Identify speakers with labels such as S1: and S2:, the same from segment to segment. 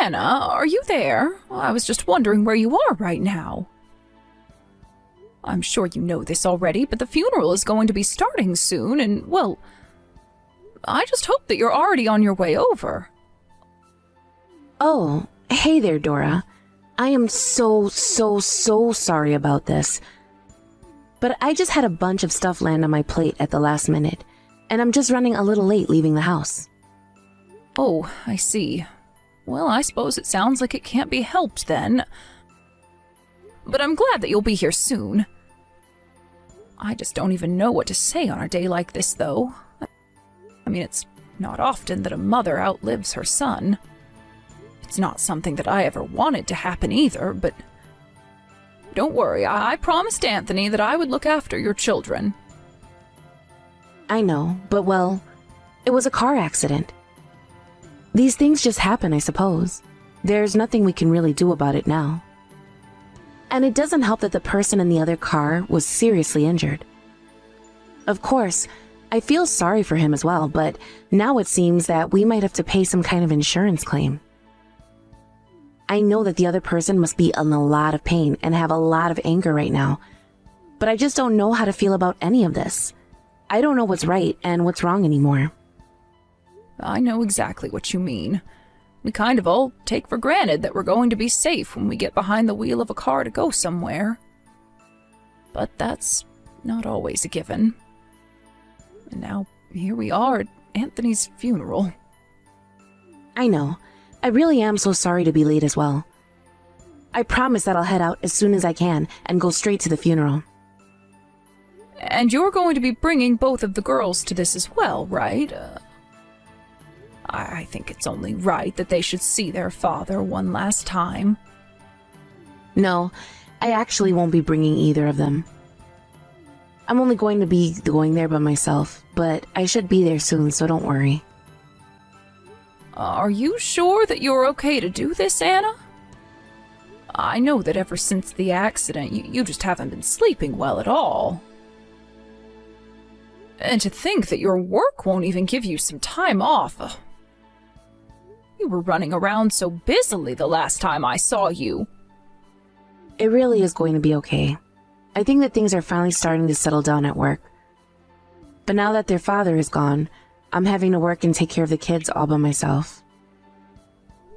S1: Anna, are you there? I was just wondering where you are right now. I'm sure you know this already, but the funeral is going to be starting soon, and, well, I just hope that you're already on your way over.
S2: Oh, hey there, Dora. I am so sorry about this. But I just had a bunch of stuff land on my plate at the last minute, and I'm just running a little late leaving the house.
S1: Oh, I see. Well, I suppose it sounds like it can't be helped then. But I'm glad that you'll be here soon. I just don't even know what to say on a day like this, though. I mean, it's not often that a mother outlives her son. It's not something that I ever wanted to happen either, but don't worry, I promised Anthony that I would look after your children.
S2: I know, but well, it was a car accident. These things just happen, I suppose. There's nothing we can really do about it now. And it doesn't help that the person in the other car was seriously injured. Of course, I feel sorry for him as well, but now it seems that we might have to pay some kind of insurance claim. I know that the other person must be in a lot of pain and have a lot of anger right now, but I just don't know how to feel about any of this. I don't know what's right and what's wrong anymore.
S1: I know exactly what you mean. We kind of all take for granted that we're going to be safe when we get behind the wheel of a car to go somewhere. But that's not always a given. And now, here we are at Anthony's funeral.
S2: I know. I really am so sorry to be late as well. I promise that I'll head out as soon as I can and go straight to the funeral.
S1: And you're going to be bringing both of the girls to this as well, right? I think it's only right that they should see their father one last time.
S2: No, I actually won't be bringing either of them. I'm only going to be going there by myself, but I should be there soon, so don't worry.
S1: Are you sure that you're okay to do this, Anna? I know that ever since the accident, you just haven't been sleeping well at all. And to think that your work won't even give you some time off. You were running around so busily the last time I saw you.
S2: It really is going to be okay. I think that things are finally starting to settle down at work. But now that their father is gone, I'm having to work and take care of the kids all by myself.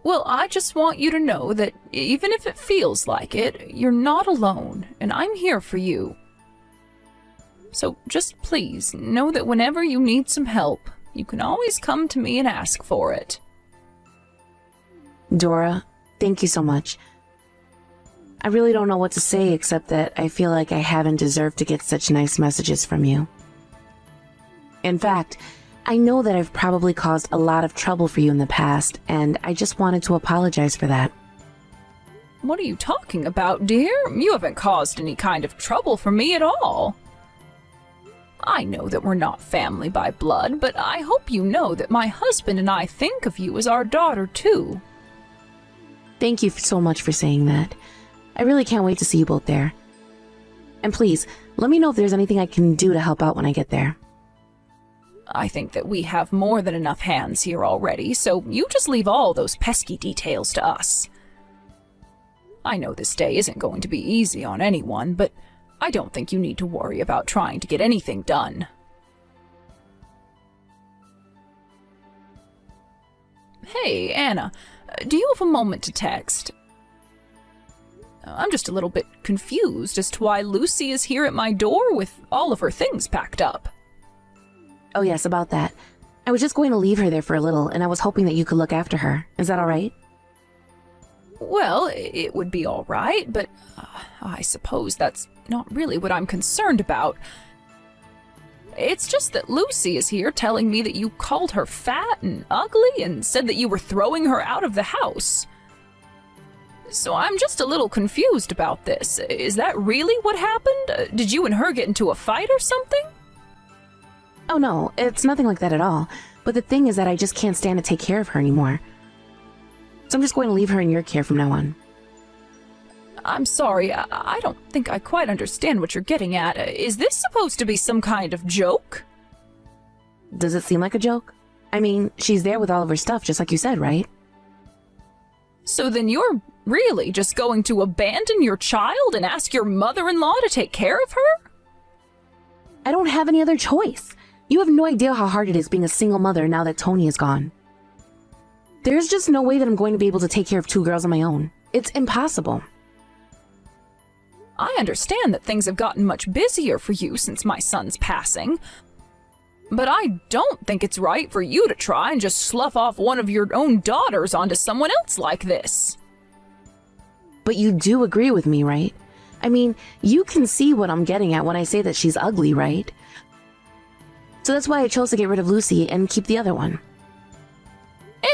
S1: Well, I just want you to know that even if it feels like it, you're not alone, and I'm here for you. So just please know that whenever you need some help, you can always come to me and ask for it.
S2: Dora, thank you so much. I really don't know what to say except that I feel like I haven't deserved to get such nice messages from you. In fact, I know that I've probably caused a lot of trouble for you in the past, and I just wanted to apologize for that.
S1: What are you talking about, dear? You haven't caused any kind of trouble for me at all. I know that we're not family by blood, but I hope you know that my husband and I think of you as our daughter, too.
S2: Thank you so much for saying that. I really can't wait to see you both there. And please, let me know if there's anything I can do to help out when I get there.
S1: I think that we have more than enough hands here already, so you just leave all those pesky details to us. I know this day isn't going to be easy on anyone, but I don't think you need to worry about trying to get anything done. Hey, Anna, do you have a moment to text? I'm just a little bit confused as to why Lucy is here at my door with all of her things packed up.
S2: Oh yes, about that. I was just going to leave her there for a little, and I was hoping that you could look after her. Is that all right?
S1: Well, it would be all right, but I suppose that's not really what I'm concerned about. It's just that Lucy is here telling me that you called her fat and ugly and said that you were throwing her out of the house. So I'm just a little confused about this. Is that really what happened? Did you and her get into a fight or something?
S2: Oh no, it's nothing like that at all. But the thing is that I just can't stand to take care of her anymore. So I'm just going to leave her in your care from now on.
S1: I'm sorry, I don't think I quite understand what you're getting at. Is this supposed to be some kind of joke?
S2: Does it seem like a joke? I mean, she's there with all of her stuff, just like you said, right?
S1: So then you're really just going to abandon your child and ask your mother-in-law to take care of her?
S2: I don't have any other choice. You have no idea how hard it is being a single mother now that Tony is gone. There's just no way that I'm going to be able to take care of 2 girls on my own. It's impossible.
S1: I understand that things have gotten much busier for you since my son's passing, but I don't think it's right for you to try and just slough off one of your own daughters onto someone else like this.
S2: But you do agree with me, right? I mean, you can see what I'm getting at when I say that she's ugly, right? So that's why I chose to get rid of Lucy and keep the other one.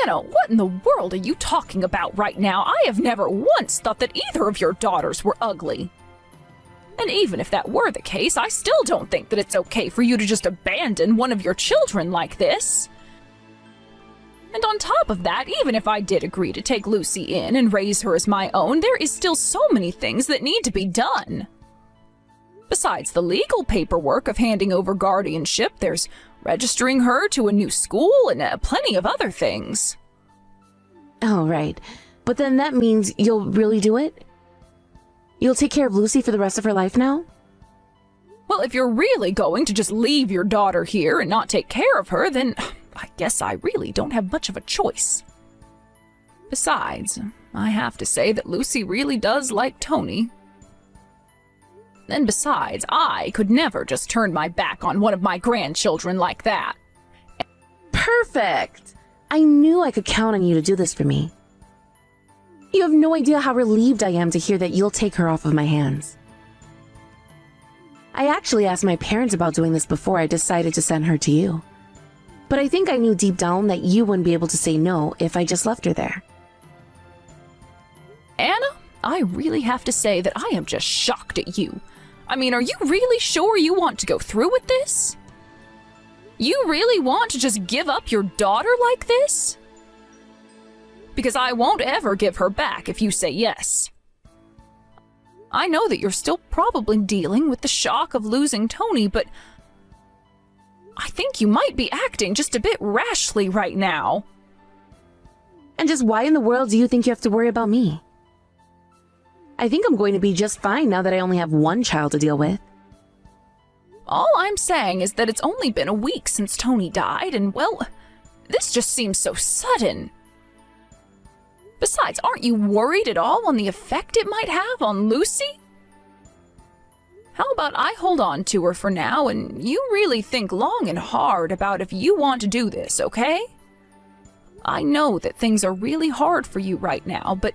S1: Anna, what in the world are you talking about right now? I have never once thought that either of your daughters were ugly. And even if that were the case, I still don't think that it's okay for you to just abandon one of your children like this. And on top of that, even if I did agree to take Lucy in and raise her as my own, there is still so many things that need to be done. Besides the legal paperwork of handing over guardianship, there's registering her to a new school and plenty of other things.
S2: Oh, right. But then that means you'll really do it? You'll take care of Lucy for the rest of her life now?
S1: Well, if you're really going to just leave your daughter here and not take care of her, then I guess I really don't have much of a choice. Besides, I have to say that Lucy really does like Tony. And besides, I could never just turn my back on one of my grandchildren like that.
S2: Perfect! I knew I could count on you to do this for me. You have no idea how relieved I am to hear that you'll take her off of my hands. I actually asked my parents about doing this before I decided to send her to you. But I think I knew deep down that you wouldn't be able to say no if I just left her there.
S1: Anna, I really have to say that I am just shocked at you. I mean, are you really sure you want to go through with this? You really want to just give up your daughter like this? Because I won't ever give her back if you say yes. I know that you're still probably dealing with the shock of losing Tony, but I think you might be acting just a bit rashly right now.
S2: And just why in the world do you think you have to worry about me? I think I'm going to be just fine now that I only have one child to deal with.
S1: All I'm saying is that it's only been a week since Tony died, and well, this just seems so sudden. Besides, aren't you worried at all on the effect it might have on Lucy? How about I hold on to her for now, and you really think long and hard about if you want to do this, okay? I know that things are really hard for you right now, but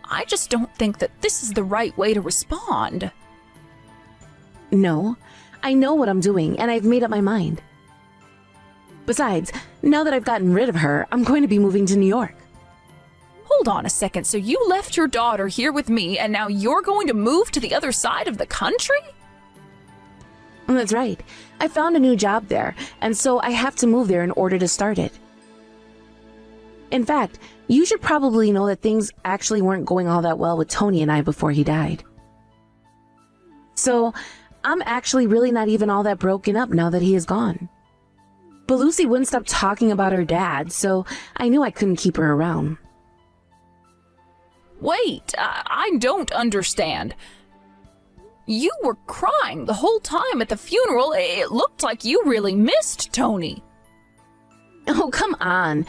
S1: I just don't think that this is the right way to respond.
S2: No, I know what I'm doing, and I've made up my mind. Besides, now that I've gotten rid of her, I'm going to be moving to New York.
S1: Hold on a second, so you left your daughter here with me, and now you're going to move to the other side of the country?
S2: That's right. I found a new job there, and so I have to move there in order to start it. In fact, you should probably know that things actually weren't going all that well with Tony and I before he died. So, I'm actually really not even all that broken up now that he is gone. But Lucy wouldn't stop talking about her dad, so I knew I couldn't keep her around.
S1: Wait, I don't understand. You were crying the whole time at the funeral. It looked like you really missed Tony.
S2: Oh, come on.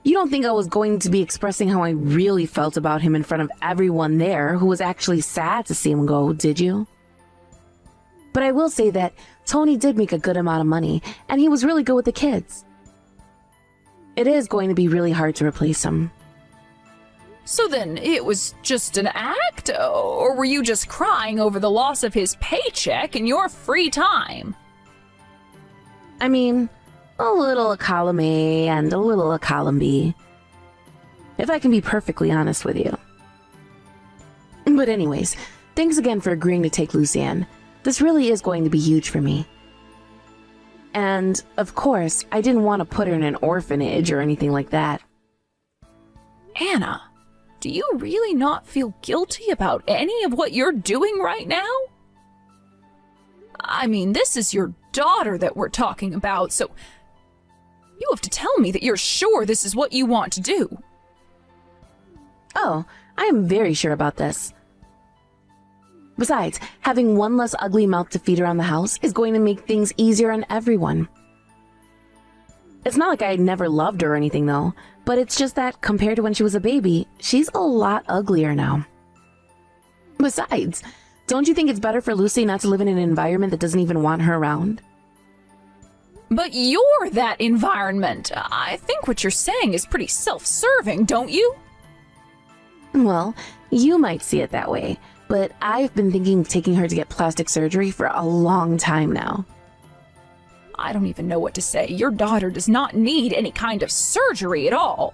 S2: You don't think I was going to be expressing how I really felt about him in front of everyone there who was actually sad to see him go, did you? But I will say that Tony did make a good amount of money, and he was really good with the kids. It is going to be really hard to replace him.
S1: So then, it was just an act? Or were you just crying over the loss of his paycheck in your free time?
S2: I mean, a little a column A and a little a column B, if I can be perfectly honest with you. But anyways, thanks again for agreeing to take Lucy in. This really is going to be huge for me. And, of course, I didn't want to put her in an orphanage or anything like that.
S1: Anna, do you really not feel guilty about any of what you're doing right now? I mean, this is your daughter that we're talking about, so you have to tell me that you're sure this is what you want to do.
S2: Oh, I am very sure about this. Besides, having one less ugly mouth to feed around the house is going to make things easier on everyone. It's not like I never loved her or anything though, but it's just that compared to when she was a baby, she's a lot uglier now. Besides, don't you think it's better for Lucy not to live in an environment that doesn't even want her around?
S1: But you're that environment. I think what you're saying is pretty self-serving, don't you?
S2: Well, you might see it that way, but I've been thinking of taking her to get plastic surgery for a long time now.
S1: I don't even know what to say. Your daughter does not need any kind of surgery at all.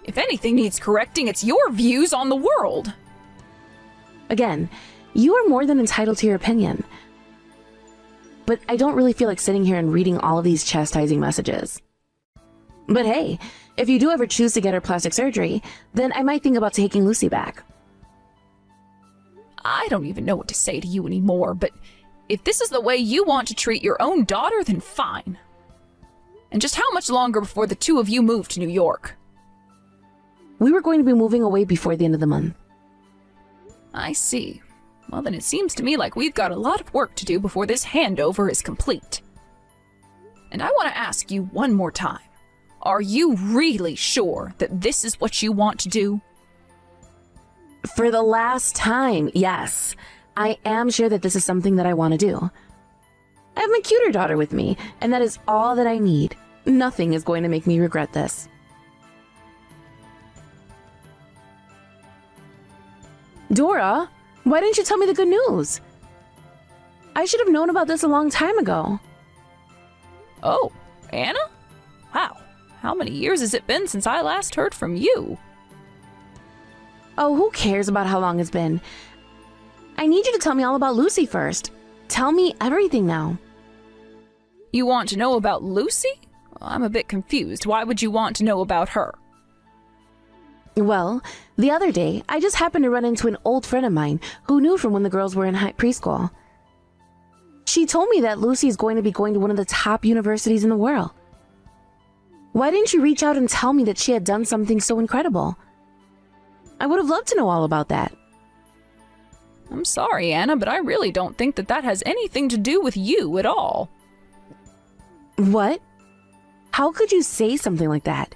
S1: If anything needs correcting, it's your views on the world.
S2: Again, you are more than entitled to your opinion. But I don't really feel like sitting here and reading all of these chastising messages. But hey, if you do ever choose to get her plastic surgery, then I might think about taking Lucy back.
S1: I don't even know what to say to you anymore, but if this is the way you want to treat your own daughter, then fine. And just how much longer before the two of you move to New York?
S2: We were going to be moving away before the end of the month.
S1: I see. Well, then it seems to me like we've got a lot of work to do before this handover is complete. And I want to ask you one more time. Are you really sure that this is what you want to do?
S2: For the last time, yes. I am sure that this is something that I want to do. I have my cuter daughter with me, and that is all that I need. Nothing is going to make me regret this. Dora, why didn't you tell me the good news? I should have known about this a long time ago.
S1: Oh, Anna? Wow, how many years has it been since I last heard from you?
S2: Oh, who cares about how long it's been? I need you to tell me all about Lucy first. Tell me everything now.
S1: You want to know about Lucy? Well, I'm a bit confused. Why would you want to know about her?
S2: Well, the other day, I just happened to run into an old friend of mine who knew from when the girls were in preschool. She told me that Lucy is going to be going to one of the top universities in the world. Why didn't you reach out and tell me that she had done something so incredible? I would have loved to know all about that.
S1: I'm sorry, Anna, but I really don't think that has anything to do with you at all.
S2: What? How could you say something like that?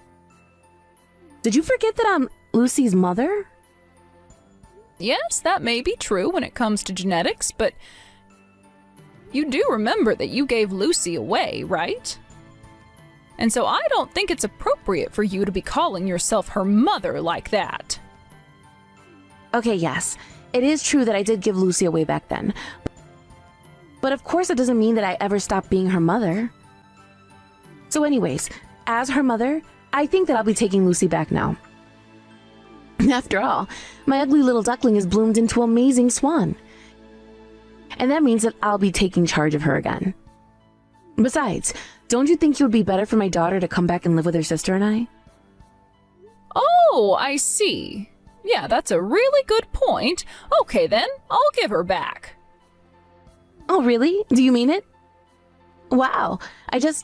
S2: Did you forget that I'm Lucy's mother?
S1: Yes, that may be true when it comes to genetics, but you do remember that you gave Lucy away, right? And so I don't think it's appropriate for you to be calling yourself her mother like that.
S2: Okay, yes. It is true that I did give Lucy away back then. But of course it doesn't mean that I ever stopped being her mother. So anyways, as her mother, I think that I'll be taking Lucy back now. After all, my ugly little duckling has bloomed into an amazing swan. And that means that I'll be taking charge of her again. Besides, don't you think it would be better for my daughter to come back and live with her sister and I?
S1: Oh, I see. Yeah, that's a really good point. Okay then, I'll give her back.
S2: Oh, really? Do you mean it? Wow, I guess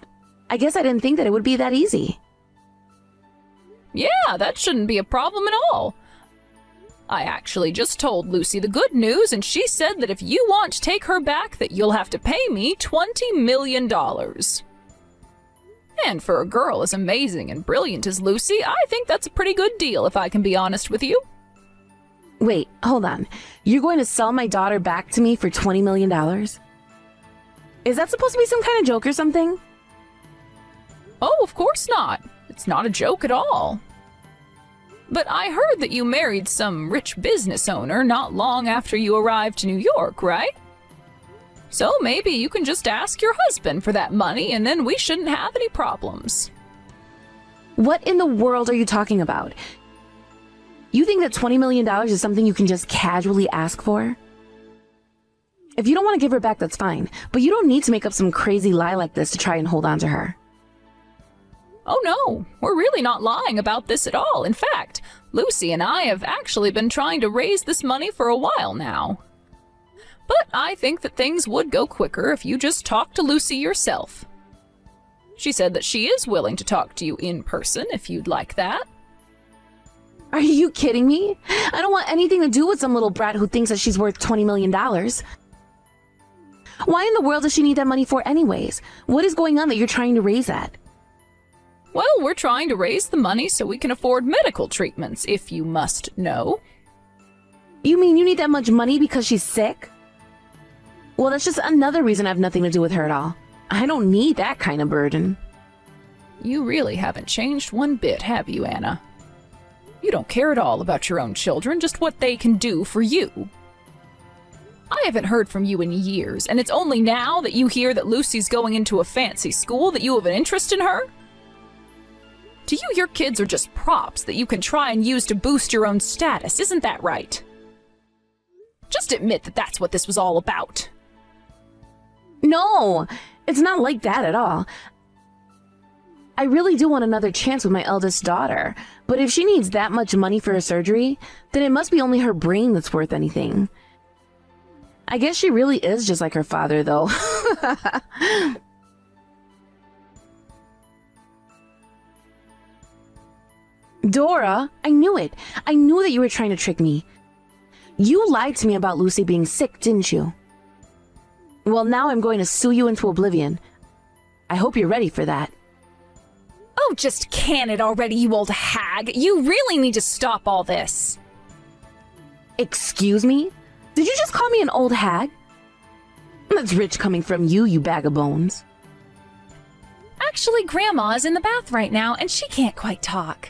S2: I didn't think that it would be that easy.
S1: Yeah, that shouldn't be a problem at all. I actually just told Lucy the good news, and she said that if you want to take her back, that you'll have to pay me $20 million. And for a girl as amazing and brilliant as Lucy, I think that's a pretty good deal, if I can be honest with you.
S2: Wait, hold on. You're going to sell my daughter back to me for $20 million? Is that supposed to be some kind of joke or something?
S1: Oh, of course not. It's not a joke at all. But I heard that you married some rich business owner not long after you arrived to New York, right? So maybe you can just ask your husband for that money and then we shouldn't have any problems.
S2: What in the world are you talking about? You think that $20 million is something you can just casually ask for? If you don't want to give her back, that's fine. But you don't need to make up some crazy lie like this to try and hold on to her.
S1: Oh no, we're really not lying about this at all. In fact, Lucy and I have actually been trying to raise this money for a while now. But I think that things would go quicker if you just talk to Lucy yourself. She said that she is willing to talk to you in person if you'd like that.
S2: Are you kidding me? I don't want anything to do with some little brat who thinks that she's worth $20 million. Why in the world does she need that money for anyways? What is going on that you're trying to raise at?
S1: Well, we're trying to raise the money so we can afford medical treatments, if you must know.
S2: You mean you need that much money because she's sick? Well, that's just another reason I have nothing to do with her at all. I don't need that kind of burden.
S1: You really haven't changed one bit, have you, Anna? You don't care at all about your own children, just what they can do for you. I haven't heard from you in years, and it's only now that you hear that Lucy's going into a fancy school that you have an interest in her? To you, your kids are just props that you can try and use to boost your own status, isn't that right? Just admit that that's what this was all about.
S2: No, it's not like that at all. I really do want another chance with my eldest daughter, but if she needs that much money for her surgery, then it must be only her brain that's worth anything. I guess she really is just like her father, though. Dora, I knew it. I knew that you were trying to trick me. You lied to me about Lucy being sick, didn't you? Well, now I'm going to sue you into oblivion. I hope you're ready for that.
S1: Oh, just can it already, you old hag! You really need to stop all this!
S2: Excuse me? Did you just call me an old hag? That's rich coming from you, you bag of bones.
S1: Actually, Grandma's in the bath right now, and she can't quite talk.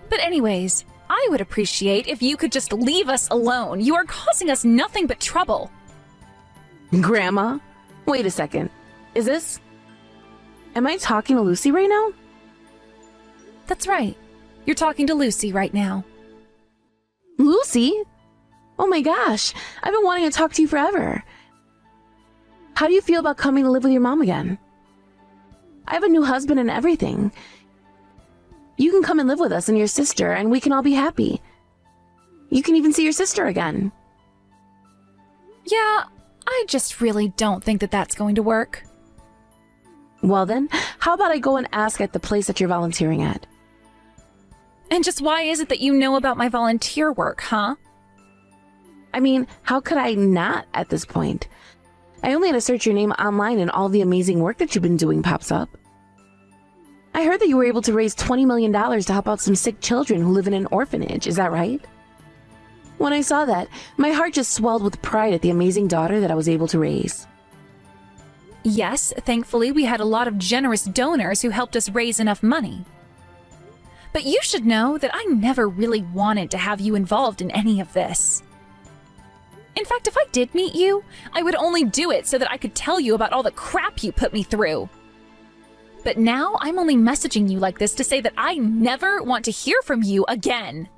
S1: But anyways, I would appreciate if you could just leave us alone. You are causing us nothing but trouble.
S2: Grandma? Wait a second. Is this... Am I talking to Lucy right now?
S1: That's right. You're talking to Lucy right now.
S2: Lucy? Oh my gosh, I've been wanting to talk to you forever. How do you feel about coming to live with your mom again? I have a new husband and everything. You can come and live with us and your sister, and we can all be happy. You can even see your sister again.
S1: Yeah, I just really don't think that that's going to work.
S2: Well then, how about I go and ask at the place that you're volunteering at?
S1: And just why is it that you know about my volunteer work, huh?
S2: I mean, how could I not at this point? I only had to search your name online and all the amazing work that you've been doing pops up. I heard that you were able to raise $20 million to help out some sick children who live in an orphanage, is that right? When I saw that, my heart just swelled with pride at the amazing daughter that I was able to raise.
S1: Yes, thankfully we had a lot of generous donors who helped us raise enough money. But you should know that I never really wanted to have you involved in any of this. In fact, if I did meet you, I would only do it so that I could tell you about all the crap you put me through. But now I'm only messaging you like this to say that I never want to hear from you again.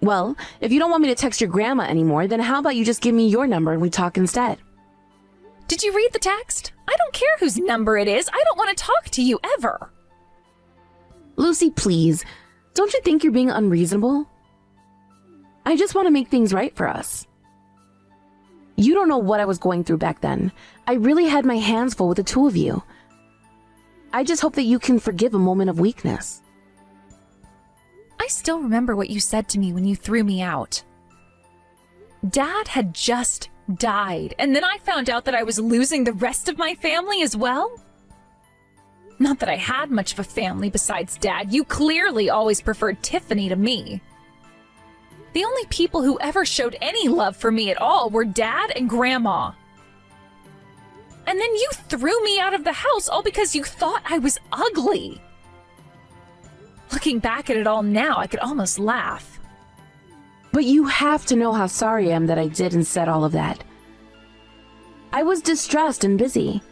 S2: Well, if you don't want me to text your grandma anymore, then how about you just give me your number and we talk instead?
S1: Did you read the text? I don't care whose number it is. I don't want to talk to you ever.
S2: Lucy, please. Don't you think you're being unreasonable? I just want to make things right for us. You don't know what I was going through back then. I really had my hands full with the two of you. I just hope that you can forgive a moment of weakness.
S1: I still remember what you said to me when you threw me out. Dad had just died, and then I found out that I was losing the rest of my family as well? Not that I had much of a family besides Dad. You clearly always preferred Tiffany to me. The only people who ever showed any love for me at all were Dad and Grandma. And then you threw me out of the house all because you thought I was ugly. Looking back at it all now, I could almost laugh.
S2: But you have to know how sorry I am that I did and said all of that. I was distressed and busy.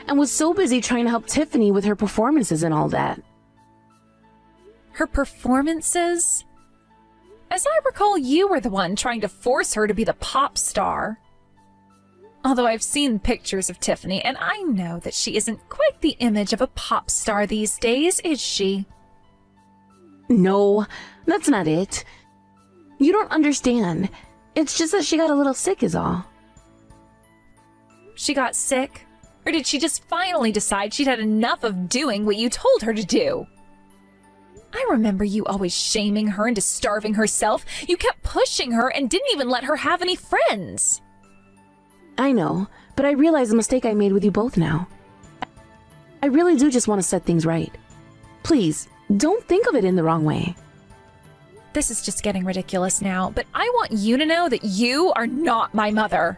S2: And was so busy trying to help Tiffany with her performances and all that.
S1: Her performances? As I recall, you were the one trying to force her to be the pop star. Although I've seen pictures of Tiffany, and I know that she isn't quite the image of a pop star these days, is she?
S2: No, that's not it. You don't understand. It's just that she got a little sick is all.
S1: She got sick? Or did she just finally decide she'd had enough of doing what you told her to do? I remember you always shaming her into starving herself. You kept pushing her and didn't even let her have any friends.
S2: I know, but I realize the mistake I made with you both now. I really do just want to set things right. Please, don't think of it in the wrong way.
S1: This is just getting ridiculous now, but I want you to know that you are not my mother.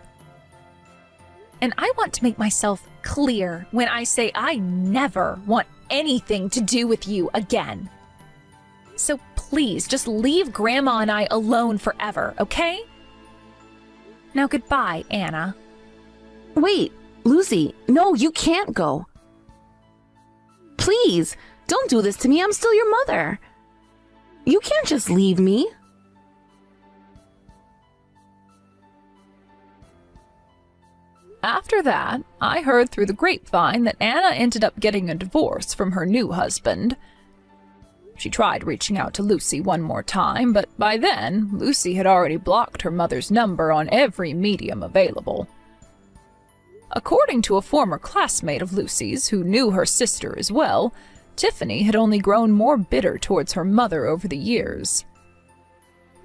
S1: And I want to make myself clear when I say I never want anything to do with you again. So please, just leave Grandma and I alone forever, okay? Now goodbye, Anna.
S2: Wait, Lucy, no, you can't go. Please, don't do this to me. I'm still your mother. You can't just leave me.
S1: After that, I heard through the grapevine that Anna ended up getting a divorce from her new husband. She tried reaching out to Lucy one more time, but by then, Lucy had already blocked her mother's number on every medium available. According to a former classmate of Lucy's who knew her sister as well, Tiffany had only grown more bitter towards her mother over the years.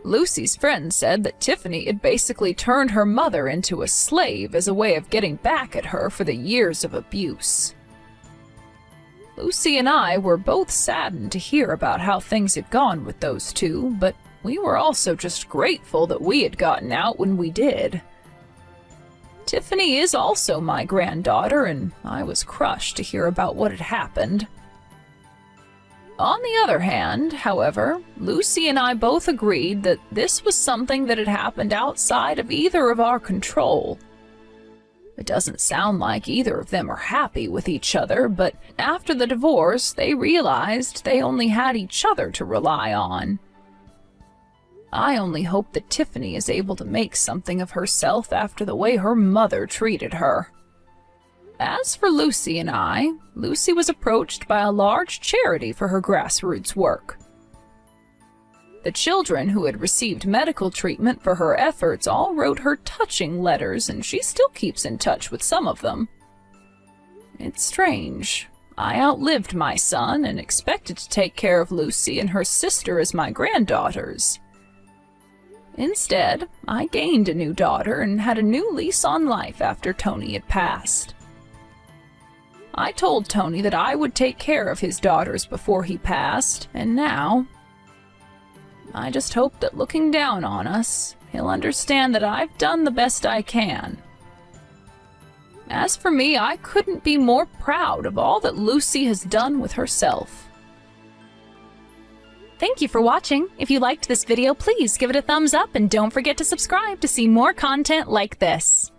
S1: Lucy's friend said that Tiffany had basically turned her mother into a slave as a way of getting back at her for the years of abuse. Lucy and I were both saddened to hear about how things had gone with those two, but we were also just grateful that we had gotten out when we did. Tiffany is also my granddaughter, and I was crushed to hear about what had happened. On the other hand, however, Lucy and I both agreed that this was something that had happened outside of either of our control. It doesn't sound like either of them are happy with each other, but after the divorce, they realized they only had each other to rely on. I only hope that Tiffany is able to make something of herself after the way her mother treated her. As for Lucy and I, Lucy was approached by a large charity for her grassroots work. The children who had received medical treatment for her efforts all wrote her touching letters, and she still keeps in touch with some of them. It's strange. I outlived my son and expected to take care of Lucy and her sister as my granddaughters. Instead, I gained a new daughter and had a new lease on life after Tony had passed. I told Tony that I would take care of his daughters before he passed, and now I just hope that looking down on us, he'll understand that I've done the best I can. As for me, I couldn't be more proud of all that Lucy has done with herself. Thank you for watching. If you liked this video, please give it a thumbs up and don't forget to subscribe to see more content like this.